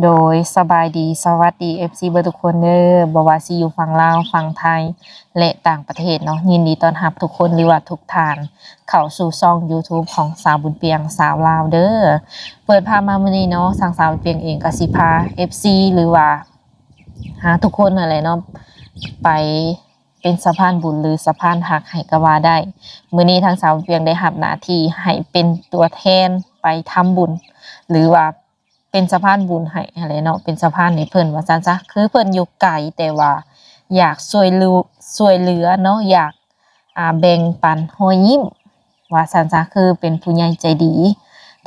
โดยสบายดีสวัสดี FC เบอร์ทุกคนเด้อบ่ว่าสิอยู่ฝั่งลาวฝั่งไทยและต่างประเทศเนาะยินดีต้อนรับทุกคนหรือว่าทุกท่านเข้าสู่ช่อง YouTube ของสาวบุญเปียงสาวลาวเด้อเปิดภาพมามื้อนี้เนาะทางสาวบุญเปียงเองก็สิพา FC หรือว่าหาทุกคนนั่นแหละเนาะไปเป็นสะพานบุญหรือสะพานหักให้ก็ว่าได้มื้อนี้ทางสาวบุญเปียงได้รับหน้าที่ให้เป็นตัวแทนไปทำบุญหรือว่าเป็นสะพานบุญให้อะไรเนาะเป็นสะพานให้เพิ่นว่าซั่นซะคือเพิ่นอยู่ไกลแต่ว่าอยากช่วยเหลือเนาะอยากแบ่งปันรอยยิ้มว่าซั่นซะคือเป็นผู้ใหญ่ใจดี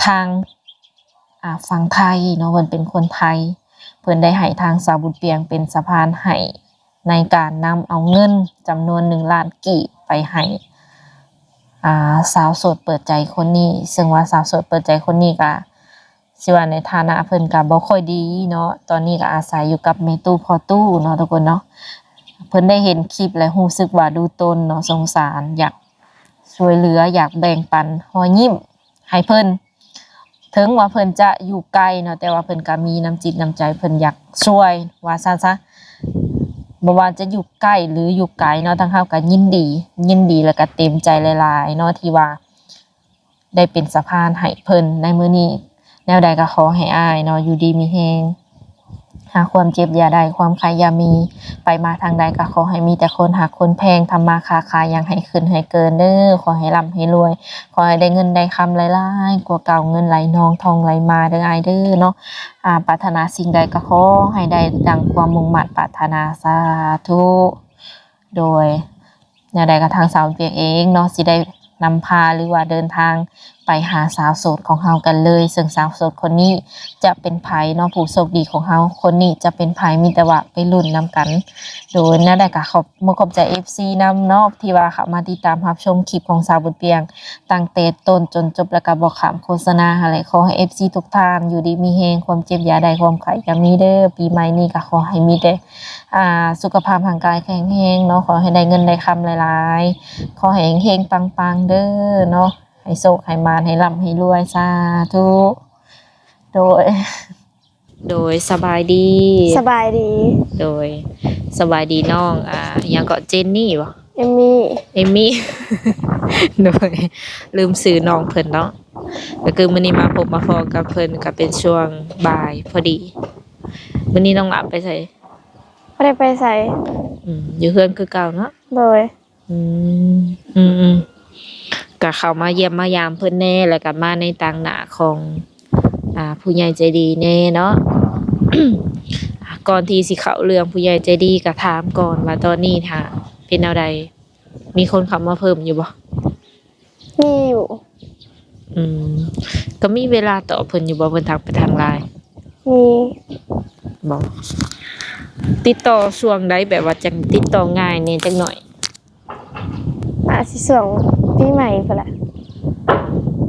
ทางฝั่งไทยเนาะเพิ่นเป็นคนไทยเพิ่นได้ให้ทางสาวบุญเปียงเป็นสะพานให้ในการนำเอาเงินจำนวน1 ล้านกีบไปให้สาวโสดเปิดใจคนนี้ซึ่งว่าสาวโสดเปิดใจคนนี้ก็สิว่าในฐานะเพิ่นก็บ่ค่อยดีเนาะตอนนี้ก็อาศัยอยู่กับแม่ตู้พ่อตู้เนาะทุกคนเนาะเพิ่นได้เห็นคลิปแล้วรู้สึกว่าดูตนเนาะสงสารอยากช่วยเหลืออยากแบ่งปันรอยยิ้มให้เพิ่นถึงว่าเพิ่นจะอยู่ไกลเนาะแต่ว่าเพิ่นก็มีน้ำจิตน้ำใจเพิ่นอยากช่วยว่าซั่นซะบ่ว่าจะอยู่ใกล้หรืออยู่ไกลเนาะทางเฮาก็ยินดีแล้วก็เต็มใจหลายๆเนาะที่ว่าได้เป็นสะพานให้เพิ่นในมื้อนี้แนวใดก็ขอให้อ้ายเนาะอยู่ดีมีแรงหาความเจ็บอย่าได้ความใครอย่ามีไปมาทางใดก็ขอให้มีแต่คนหักคนแพงทำมาค้าขายอย่างให้ขึ้นให้เกินเด้อขอให้ร่ำให้รวยขอให้ได้เงินได้คำหลายๆกว่าเก่าเงินไหลนองทองไหลมาเด้ออ้ายเด้อเนาะปรารถนาสิ่งใดก็ขอให้ได้ดังความมุ่งมั่นปรารถนาสาธุโดยแนวใดก็ทางสาวเปียกเองเนาะสิได้นำพาหรือว่าเดินทางไปหาสาวโสดของเฮากันเลยซึ่งสาวโสดคนนี้จะเป็นไผเนาะผู้โชคดีของเฮาคนนี้จะเป็นไผมีแต่ว่าไปลุ้นนำกันโดยแนวใดก็ขอบใจ FC นำเนาะที่ว่าเข้ามาติดตามรับชมคลิปของสาวบุญเปียงตั้งแต่ต้นจนจบแล้วก็บ่ข้ามโฆษณาอะไรขอให้ FC ทุกท่านอยู่ดีมีแรงความเจ็บอย่าได้ความไข้อย่ามีเด้อปีใหม่นี้ก็ขอให้มีแต่สุขภาพร่างกายแข็งแรงเนาะขอให้ได้เงินได้คำหลายๆขอให้เฮงๆปังๆเด้อเนาะให้โชคให้มารให้ร่ำให้รวยสาธุโดยสบายดีสบายดีโดยสบายดีน้องยังก็เจนนี่บ่เอมมี่ โดยลืมซื้อน้องเพิ่นเนาะก็คือมื้อนี้มาพบมาพอกับเพิ่นก็เป็นช่วงบ่ายพอดีมื้อนี้น้องหลับไปไสบ่ได้ไปไสอยู่เฮือนคือเก่าเนาะโดยก็เข้ามาเยี่ยมมายามเพิ่นแน่แล้วก็มาในต่างหน้าของผู้ใหญ่ใจดีแน่เนาะ ก่อนที่สิเข้าเรื่องผู้ใหญ่ใจดีก็ถามก่อนว่าตอนนี้ถ้าเป็นแนวใดมีคนเข้ามาเพิ่มอยู่บ่มีอยู่ก็มีเวลาตอบเพิ่นอยู่บ่เพิ่นทักไปทาง LINE มีบ่ติดต่อช่วงใดแบบว่าจังติดต่อง่ายแน่จักหน่อยสิช่วงปีใหม่พุ่นล่ะ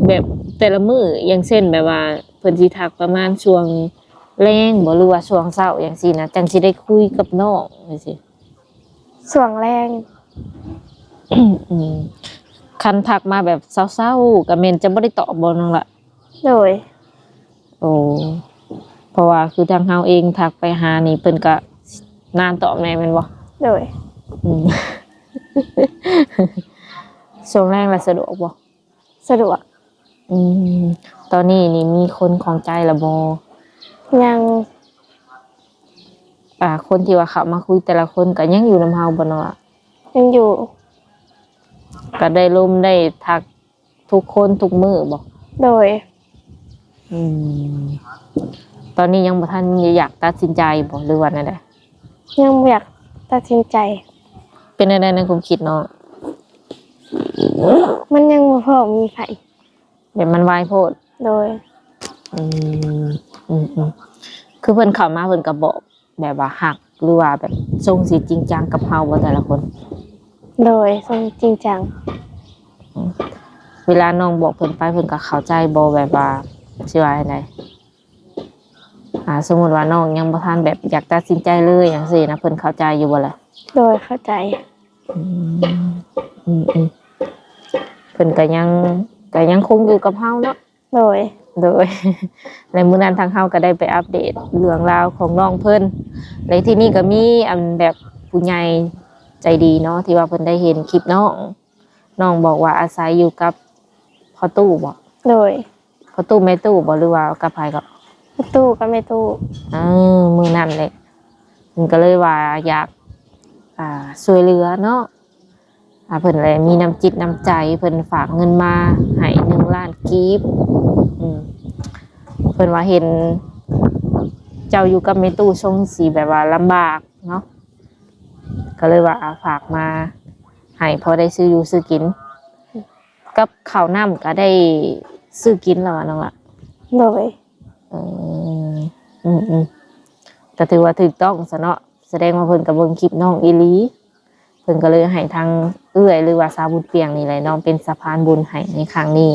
แบบแต่ละมื้ออย่างเช่นแบบว่าเพิ่นสิทักประมาณช่วงแลงบ่หรือว่าช่วงเช้าจังซี่นะจังสิได้คุยกับน้องจังซี่ช่วงแรงคันทักมาแบบเช้าๆก็แม่นจะบ่ได้ตอบบ่น้องล่ะโดยโอ้เพราะว่าคือทางเฮาเองทักไปหานี่เพิ่นก็นานตอบแม่แม่นบ่โดยช่วงแรกล่ะสะดวกบ่สะดวกตอนนี้นี่มีคนของใจแล้วบ่ยังคนที่ว่าเข้ามาคุยแต่ละคนก็ยังอยู่นำเฮาบ่เนาะยังอยู่ก็ได้ร่มได้ทักทุกคนทุกมื้อบ่โดยตอนนี้ยังบ่ทันอยากตัดสินใจบ่หรือว่านั่นแหละยังบ่อยากตัดสินใจเป็นอะไรในความคิดเนาะมันยังบ่พอมีไผแบบมันวายโพดโดยคือเพิ่นเข้ามาเพิ่นก็บอกแบบว่าฮักหรือว่าแบบทรงสิจริงจังกับเฮาบ่แต่ละคนโดยทรงจริงจังเวลาน้องบอกเพิ่นไปเพิ่นก็เข้าใจบ่แบบว่าสิว่าจังไดสมมุติว่าน้องยังบ่ทันแบบอยากตัดสินใจเลยจังซี่นะเพิ่นเข้าใจอยู่บ่ล่ะโดยเข้าใจเพิ่นก็ยังคงอยู่กับเฮาเนาะโดย โดย ในมื้อนั้นทางเฮาก็ได้ไปอัปเดตเรื่องราวของน้องเพิ่นและที่นี่ก็มีอันแบบผู้ใหญ่ใจดีเนาะที่ว่าเพิ่นได้เห็นคลิปน้องบอกว่าอาศัยอยู่กับพ่อตู้บ่ โดย พ่อตู้แม่ตู้บ่หรือว่ากับไผก็ ตู้ก็ไม่ตู้ มื้อนั้นแหละเพิ่นก็เลยว่าอยากช่วยเหลือเนาะเพิ่นเลยมีน้ำจิตน้ำใจเพิ่นฝากเงินมาให้1 ล้านกีบเพิ่นว่าเห็นเจ้าอยู่กับแม่ตู้ทรงสีแบบว่าลำบากเนาะก็เลยว่าฝากมาให้พอได้ซื้ออยู่ซื้อกินกับข้าวน้ำก็ได้ซื้อกินแล้วน้องละ โดย ก็ถือว่าถูกต้องซะเนาะแสดงว่าเพิ่นกับเบิ่งคลิปน้องอีหลีเพิ่นก็เลยให้ทางเอื้อยหรือว่าสาวบุญเปียงนี่แหละน้องเป็นสะพานบุญให้ในครั้งนี้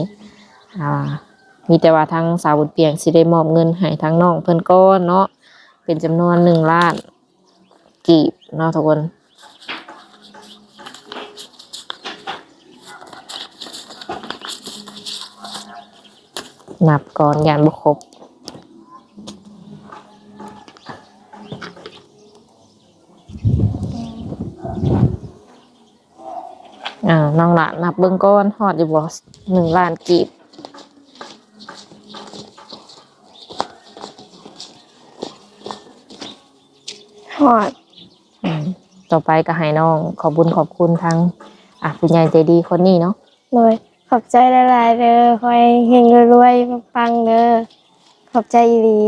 มีแต่ว่าทางสาวบุญเปียงสิได้มอบเงินให้ทางน้องเพิ่นก่อนเนาะเป็นจำนวน1 ล้านกีบเนาะทุกคนนับก่อนยานบ่ครบน้องละนับเบิ่งก้อนฮอดอยู่บ่1 ล้านกีบหอด ต่อไปก็ให้น้องขอบคุญขอบคุณทั้งผู้ใหญ่ใจดีคนนี้เนาะ โดยขอบใจหลายๆเด้อคอยเฮงรวยๆปังๆเด้อขอบใจอีหลี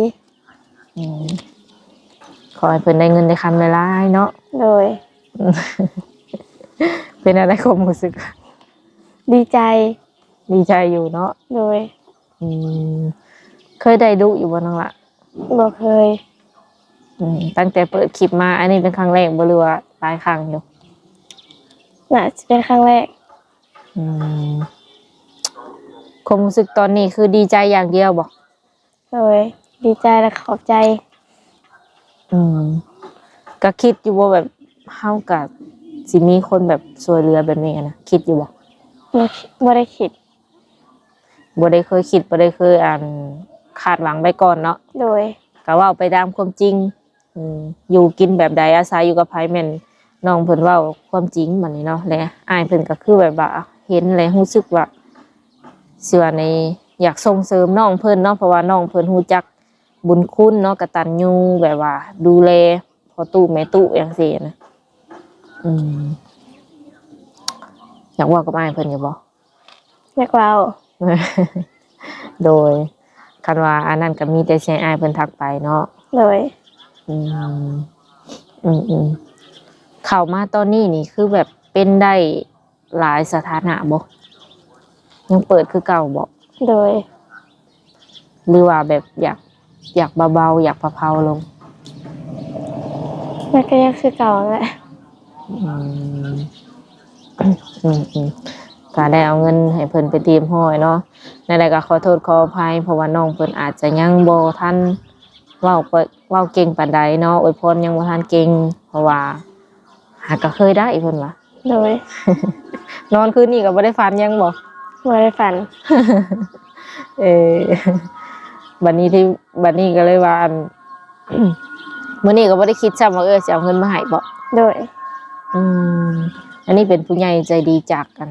ขอให้เพิ่นได้เงินได้คำหลายๆเนาะ โดย เป็นอะไรความรู้สึก ดีใจ ดีใจอยู่เนาะ โดย เคยได้ดูอยู่บ่น้องละ บ่เคย ตั้งแต่เปิดคลิปมาอันนี้เป็นครั้งแรกบ่หรือว่าหลายครั้งอยู่ น่าจะเป็นครั้งแรก ความรู้สึกตอนนี้คือดีใจอย่างเดียวบ่ โดยดีใจและขอบใจ ก็คิดอยู่ว่าแบบเฮากับสิมีคนแบบช่วยเหลือแบบนี้นะคิดอยู่บ่ บ่ได้คิด บ่ได้เคยคิดบ่ได้เคยคาดหวังไว้ก่อนเนาะ โดย ก็เว้าไปตามความจริงอยู่กินแบบใดอาศัยอยู่กับไผแม่นน้องเพิ่นเว้าความจริงบัดนี้เนาะและอ้ายเพิ่นก็คือแบบว่าเห็นและรู้สึกว่าเชื่อในอยากส่งเสริมน้องเพิ่นเนาะเพราะว่าน้องเพิ่นรู้จักบุญคุณเนาะกตัญญูแบบว่าดูแลพ่อตู้แม่ตู้จังซี่นะอยากเว้ากับอ้ายเพิ่นอยู่บ่ อยากเว้า โดยคันว่าอันนั้นก็มีแต่ใช้อ้ายเพิ่นทักไปเนาะ โดย เข้ามาตอนนี้นี่คือแบบเป็นได้หลายสถานะบ่ยังเปิดคือเก่าบ่ โดย หรือว่าแบบอยากเบาๆอยากเผาๆลง มันก็ยังคือเก่าแหละ ก็ได้เอาเงินให้เพิ่นไปเตรียมห้อยเนาะนั่นแหละก็ขอโทษขออภัยเพราะว่าน้องเพิ่นอาจจะยังบ่ทันเว้าเก่งปานใดเนาะอวยพรยังบ่ทันเก่งเพราะว่าหากก็เคยได้เพิ่นว่า โดย นอนคืนนี้ก็บ่ได้ฝันยังบ่ บ่ได้ฝัน เออบัดนี้ก็เลยว่ามื้อนี้ก็บ่ได้คิดซ้ำว่าสิเอาเงินมาให้บ่ โดย อันนี้เป็นผู้ใหญ่ใจดีจากกัน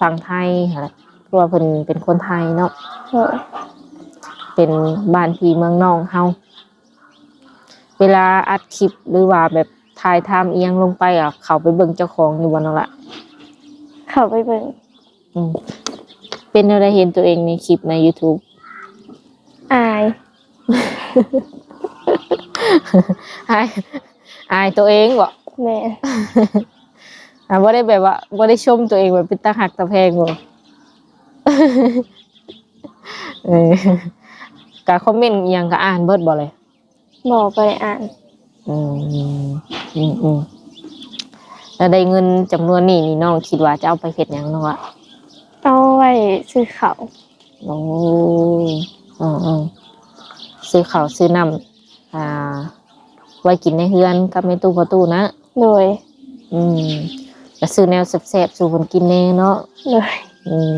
ฝั่งไทยค่ะเพราะว่าเพิ่นเป็นคนไทยเนาะ โดย เป็นบ้านพี่เมืองน้องเฮาเวลาอัดคลิปหรือว่าแบบถ่ายทำเอียงลงไปเขาไปเบิ่งเจ้าของอยู่บ่นั่นล่ะ เข้าไปเบิ่ง เป็นอะไรเห็นตัวเองในคลิปใน YouTube อาย อายตัวเองบ่ แม่ บ่ได้แบบว่าบ่ได้ชมตัวเองแบบเป็นตาหักตาแพงบ่ ก็คอมเมนต์อิหยังก็อ่านเบิดบ่เลย บ่ไปอ่าน แล้วได้เงินจำนวนนี้นี่น้องคิดว่าจะเอาไปเฮ็ดหยังเนาะ เอาไว้ซื้อข้าว โอ้ซื้อข้าวซื้อน้ำไว้กินในเฮือนกับในตู้ประตูนะ โดย ก็ซื้อแนวแซ่บๆสู่เพิ่นกินแน่เนาะ โดย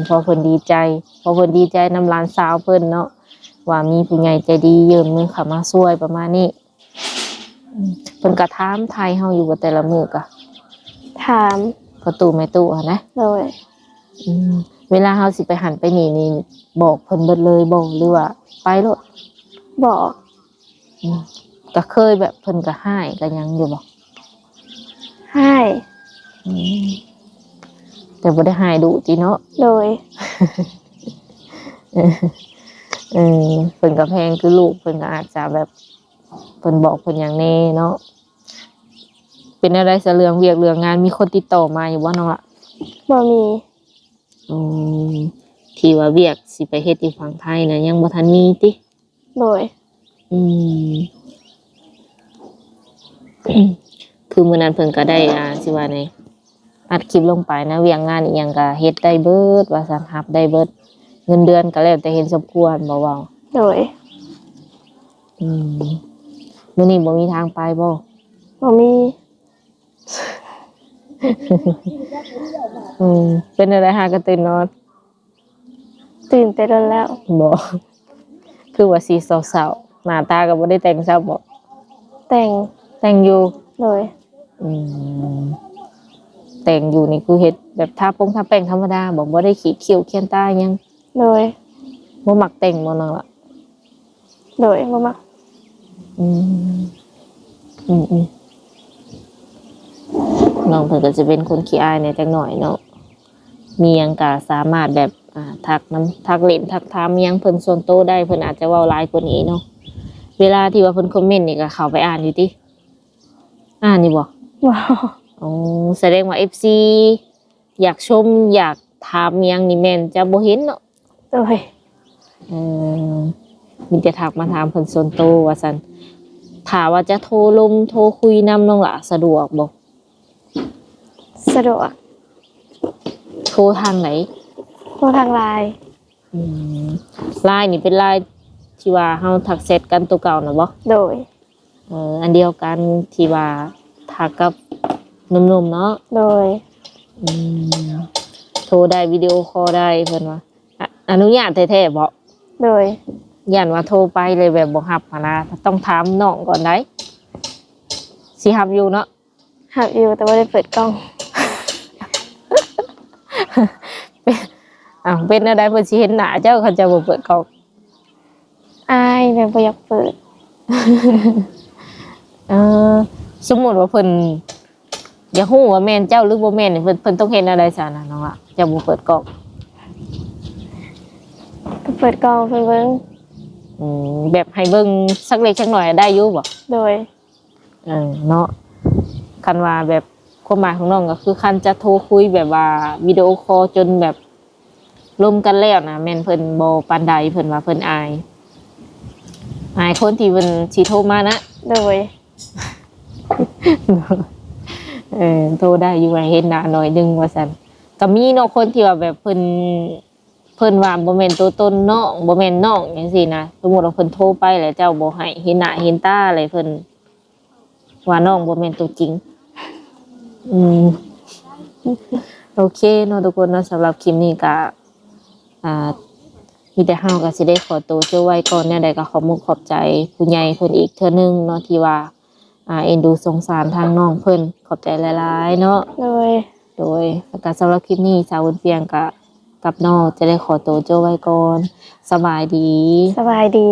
พอเพิ่นดีใจน้ำหลานสาวเพิ่นเนาะ ว่ามีผู้ใหญ่ใจดียื่นมือเข้ามาช่วยประมาณนี้เพิ่นก็ถามไทยเฮาอยู่ว่าแต่ละมื้อก็ ถาม ประตูแม่ตู้อะนะ โดย เวลาเฮาสิไปหันไปนี่บอกเพิ่นเบิดเลยบ่หรือว่าไปโลด บอก ก็เคยแบบเพิ่นก็ให้ก็ยังอยู่บ่ ให้ อืมแต่บ่ได้ให้ดุติเนาะ โดย เพิ่นก็แพงคือลูกเพิ่นก็อาจจะแบบเพิ่นบอกเพิ่นหยังแน่เนาะเป็นอะไรซะเรื่องเวียกเรื่องงานมีคนติดต่อมาอยู่บ่น้องล่ะ บ่มี อืมที่ว่าเวียกสิไปเฮ็ดที่ฝั่งไทยน่ะยังบ่ทันมีติ โดย อืม คือมื้อนั้นเพิ่นก็ได้สิว่าไงอัดคลิปลงไปนะเวียงงานอีหยังก็เฮ็ดได้เบิดว่าซั่นรับได้เบิดเงินเดือนก็แล้วแต่เห็นสมควรบ่เว้า โดย อืมมื้อนี้บ่มีทางไปบ่ บ่มี เป็นอะไรหากระตื่นนอน ตื่นแต่โดนแล้ว บ่คือว่าสีเศร้าๆหน้าตาก็บ่ได้แต่งเศร้าบ่ แต่ง แต่งอยู่ โดย อืมแต่งอยู่นี่คือเฮ็ดแบบทาปงทาแป้งธรรมดาบ่ได้ขีดคิ้วเขียนตาหยัง โดย บ่มักแต่งบ่นั่นล่ะ โดยบ่มัก อืมอืมน้องเพิ่นก็จะเป็นคนขี้อายในจักหน่อยเนาะมีหยังก็สามารถแบบทักเล่นทักถามหยังเพิ่นส่วนตัวได้เพิ่นอาจจะเว้าหลายกว่านี้เนาะเวลาที่ว่าเพิ่นคอมเมนต์นี่ก็เข้าไปอ่านอยู่ติอ่านนี่บ่ ว้าว อ๋อแสดงว่า FC อยากชมอยากถามหยังนี่แม่นจะบ่เห็นเนาะ โดย เออมีแต่ทักมาถามเพิ่นส่วนตัวว่าซั่นถ้าว่าจะโทรลมโทรคุยนำน้องหล่ะสะดวกบ่ สะดวก โทรทางไหน โทรทางไลน์ ไลน์นี่เป็นไลน์ที่ว่าเฮาทักแชทกันตัวเก่าน่ะบ่ โดย อันเดียวกันที่ว่าทักกับหนุ่มๆเนาะ โดย อืมโทรได้วิดีโอคอลได้เพิ่นว่าอนุญาตแท้ๆบ่ โดย ย่านว่าโทรไปเลยแบบบ่รับหั้นนะต้องถามน้องก่อนได้สิรับอยู่เนาะ หับอยู่แต่ว่าได้เปิดกล้อง เป็นอะไรเพิ่นสิเห็นหน้าเจ้าเขาจะบ่เปิดกล้อง อายเลยบ่อยากเปิด เออสมมุติว่าเพิ่นอยากฮู้ว่าแม่นเจ้าหรือบ่แม่นนี่เพิ่นต้องเห็นอะไรซะนะน้องล่ะเจ้าบ่เปิดกล้อง เปิดกล้องเพิ่นเบิ่ง แบบให้เบิ่งสักเล็กสักหน่อยได้อยู่บ่ โดย เนาะคันว่าแบบความหมายของน้องก็คือคันจะโทรคุยแบบว่าวิดีโอคอลจนแบบร่วมกันแล้วนะแม่นเพิ่นบ่ปานใดเพิ่นว่าเพิ่นอายคนที่เพิ่นสิโทรมานะ โดย โทรได้อยู่ให้เห็นหน้าหน่อยหนึงว่าซั่นก็มีเนาะคนที่ว่าแบบเพิ่นว่าบ่แม่นตัวตนน้องบ่แม่นน้องจังซี่นะสมมุติว่าเพิ่นโทรไปแล้วเจ้าบ่ให้เห็นหน้าเห็นตาอะไรเพิ่นว่าน้องบ่แม่นตัวจริง โอเคเนาะทุกคนเนาะสำหรับคลิปนี้ก็มีแต่เฮาก็สิได้ขอตัวเจ้าไว้ก่อนแนวใดก็ขอมุกขอบใจผู้ใหญ่เพิ่นอีกเทื่อนึงเนาะที่ว่าเอ็นดูสงสารทางน้องเพิ่นขอบใจหลายๆเนาะ โดยการสำหรับคลิปนี้สาวบุญเปียงกับน้องจะได้ขอตัวเจ้าไว้ก่อนสบายดี สบายดี